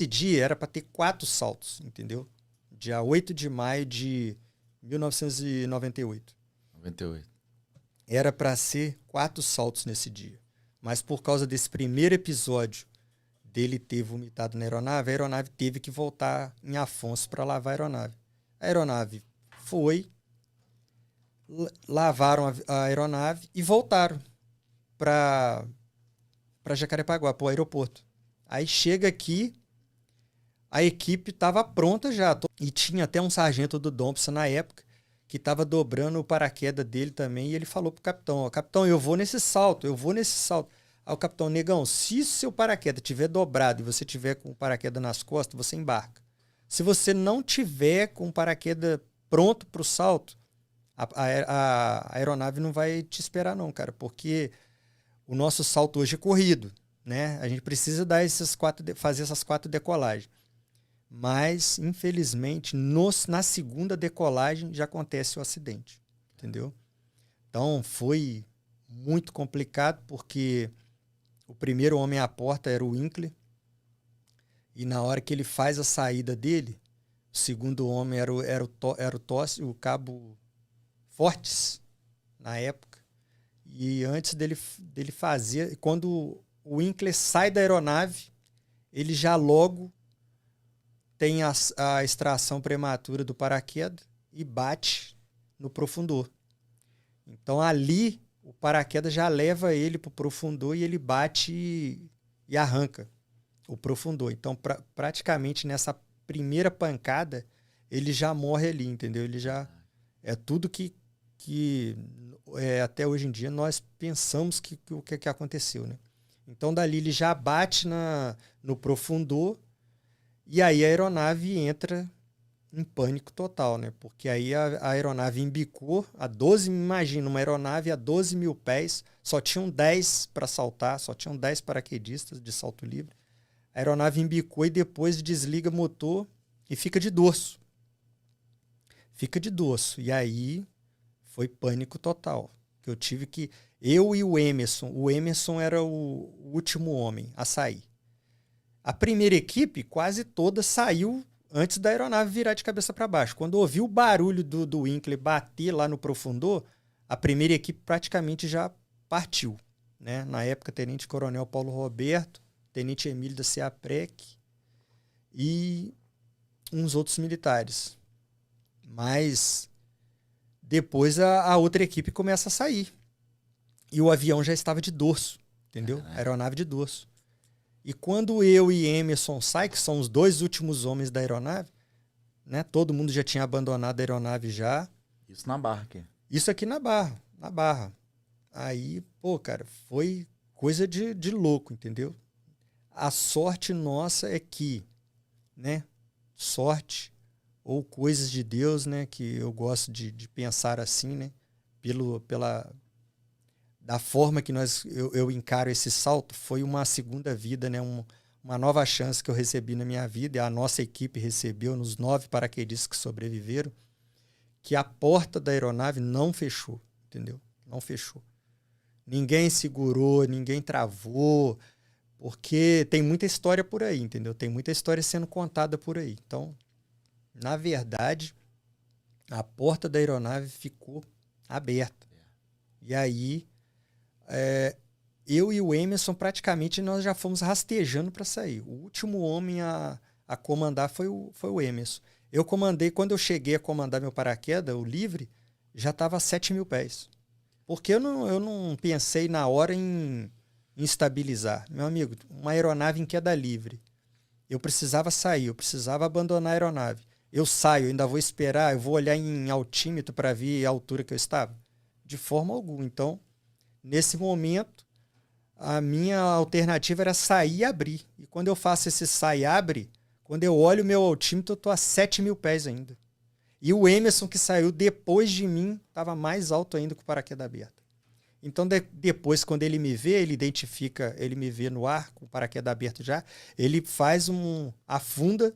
Esse dia era para ter 4 saltos, entendeu? Dia 8 de maio de 1998. 98. Era para ser 4 saltos nesse dia. Mas por causa desse primeiro episódio dele ter vomitado na aeronave, a aeronave teve que voltar em Afonso para lavar a aeronave. A aeronave foi, lavaram a aeronave e voltaram para Jacarepaguá, para o aeroporto. Aí chega aqui, a equipe estava pronta já. E tinha até um sargento do Dompsa na época que estava dobrando o paraquedas dele também. E ele falou pro capitão, ó, capitão, eu vou nesse salto. Aí o capitão, negão, se seu paraquedas tiver dobrado e você tiver com o paraquedas nas costas, você embarca. Se você não tiver com o paraquedas pronto pro salto, a aeronave não vai te esperar não, cara. Porque o nosso salto hoje é corrido, né? A gente precisa dar fazer essas 4 decolagens. Mas, infelizmente, na segunda decolagem já acontece o acidente, entendeu? Então, foi muito complicado, porque o primeiro homem à porta era o Winkler, e na hora que ele faz a saída dele, o segundo homem era o cabo Fortes, na época, e antes dele fazer, quando o Winkler sai da aeronave, ele já logo tem a extração prematura do paraquedas e bate no profundor. Então ali o paraquedas já leva ele para o profundor e ele bate e arranca o profundor. Então praticamente nessa primeira pancada ele já morre ali, entendeu? Ele já é tudo que até hoje em dia nós pensamos o que aconteceu, né? Então dali ele já bate no profundor. E aí a aeronave entra em pânico total, né? Porque aí a aeronave embicou a 12, imagina, uma aeronave a 12 mil pés, só tinham 10 para saltar, só tinham 10 paraquedistas de salto livre. A aeronave embicou e depois desliga motor e fica de dorso. Fica de dorso. E aí foi pânico total. Eu e o Emerson era o último homem a sair. A primeira equipe quase toda saiu antes da aeronave virar de cabeça para baixo. Quando ouviu o barulho do Winkler bater lá no profundor, a primeira equipe praticamente já partiu, né? Na época, Tenente Coronel Paulo Roberto, Tenente Emílio da CEAPREC e uns outros militares. Mas depois a outra equipe começa a sair. E o avião já estava de dorso, entendeu? A aeronave de dorso. E quando eu e Emerson saem, que são os 2 últimos homens da aeronave, né? Todo mundo já tinha abandonado a aeronave já. Isso na Barra aqui. Isso aqui na Barra. Aí, pô, cara, foi coisa de louco, entendeu? A sorte nossa é que, né? Sorte ou coisas de Deus, né? Que eu gosto de pensar assim, né? Da forma que eu encaro esse salto, foi uma segunda vida, né? Uma nova chance que eu recebi na minha vida, e a nossa equipe recebeu nos 9 paraquedistas que sobreviveram, que a porta da aeronave não fechou, entendeu? Não fechou. Ninguém segurou, ninguém travou, porque tem muita história por aí, entendeu? Tem muita história sendo contada por aí. Então, na verdade, a porta da aeronave ficou aberta. E aí, eu e o Emerson, praticamente, nós já fomos rastejando para sair. O último homem a comandar foi o Emerson. Eu comandei, quando eu cheguei a comandar meu paraquedas, o livre, já estava a 7 mil pés. Porque eu não pensei na hora em estabilizar. Meu amigo, uma aeronave em queda livre. Eu precisava sair, eu precisava abandonar a aeronave. Eu saio, ainda vou esperar, eu vou olhar em altímetro para ver a altura que eu estava? De forma alguma. Então, nesse momento, a minha alternativa era sair e abrir. E quando eu faço esse sai e abre, quando eu olho o meu altímetro, eu estou a 7 mil pés ainda. E o Emerson, que saiu depois de mim, estava mais alto ainda com o paraquedas aberto. Então, depois, quando ele me vê, ele identifica, ele me vê no ar, com o paraquedas aberto já, ele faz afunda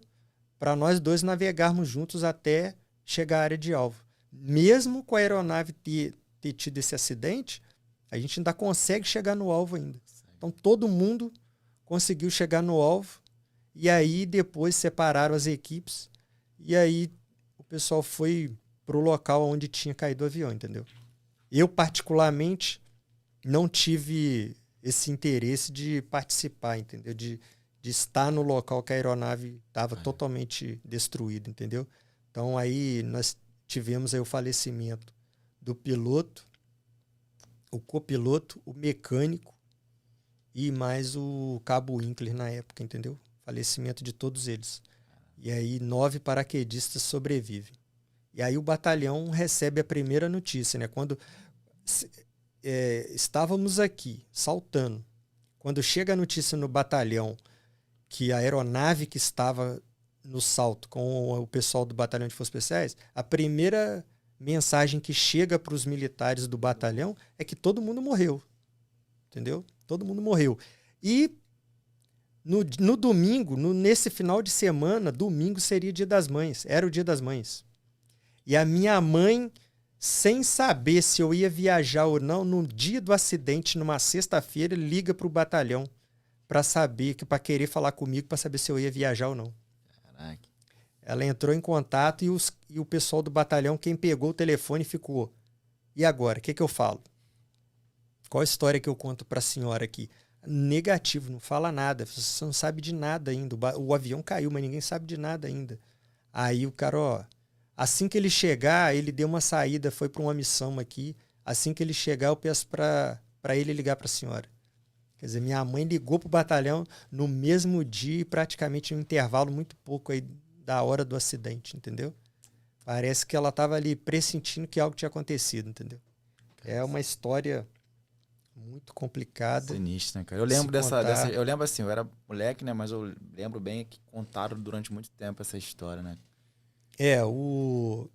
para nós dois navegarmos juntos até chegar à área de alvo. Mesmo com a aeronave ter tido esse acidente, a gente ainda consegue chegar no alvo ainda. Então, todo mundo conseguiu chegar no alvo E aí depois separaram as equipes e aí o pessoal foi pro local onde tinha caído o avião, entendeu? Eu, particularmente, não tive esse interesse de participar, entendeu? De estar no local que a aeronave estava totalmente destruída, entendeu? Então aí nós tivemos aí o falecimento do piloto, o copiloto, o mecânico e mais o cabo Winkler na época, entendeu? Falecimento de todos eles. E aí 9 paraquedistas sobrevivem. E aí o batalhão recebe a primeira notícia, né? Quando estávamos aqui, saltando. Quando chega a notícia no batalhão que a aeronave que estava no salto com o pessoal do batalhão de Forças Especiais, a primeira mensagem que chega para os militares do batalhão é que todo mundo morreu. Entendeu? Todo mundo morreu. E no domingo, nesse final de semana, domingo seria Dia das Mães. Era o Dia das Mães. E a minha mãe, sem saber se eu ia viajar ou não, no dia do acidente, numa sexta-feira, liga para o batalhão para saber, para querer falar comigo, para saber se eu ia viajar ou não. Caraca. Ela entrou em contato e o pessoal do batalhão, quem pegou o telefone, ficou. E agora? O que eu falo? Qual a história que eu conto para a senhora aqui? Negativo, não fala nada. Você não sabe de nada ainda. O avião caiu, mas ninguém sabe de nada ainda. Aí o cara, ó, assim que ele chegar, ele deu uma saída, foi para uma missão aqui. Assim que ele chegar, eu peço para ele ligar para a senhora. Quer dizer, minha mãe ligou para o batalhão no mesmo dia, praticamente um intervalo muito pouco aí da hora do acidente, entendeu? Parece que ela estava ali pressentindo que algo tinha acontecido, entendeu? É uma história muito complicada. Sinistro, né, cara? Eu lembro dessa. Eu lembro assim, eu era moleque, né? Mas eu lembro bem que contaram durante muito tempo essa história, né?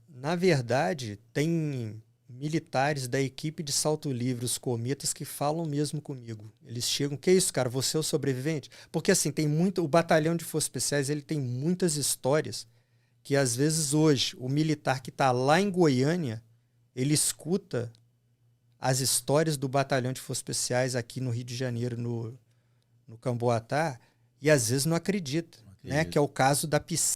Na verdade, tem militares da equipe de salto livre, os cometas, que falam mesmo comigo. Eles chegam, que isso, cara, você é o sobrevivente? Porque assim, o batalhão de Forças Especiais, ele tem muitas histórias que às vezes hoje, o militar que está lá em Goiânia, ele escuta as histórias do batalhão de Forças Especiais aqui no Rio de Janeiro, no Camboatá, e às vezes não acredita, né? Que é o caso da piscina.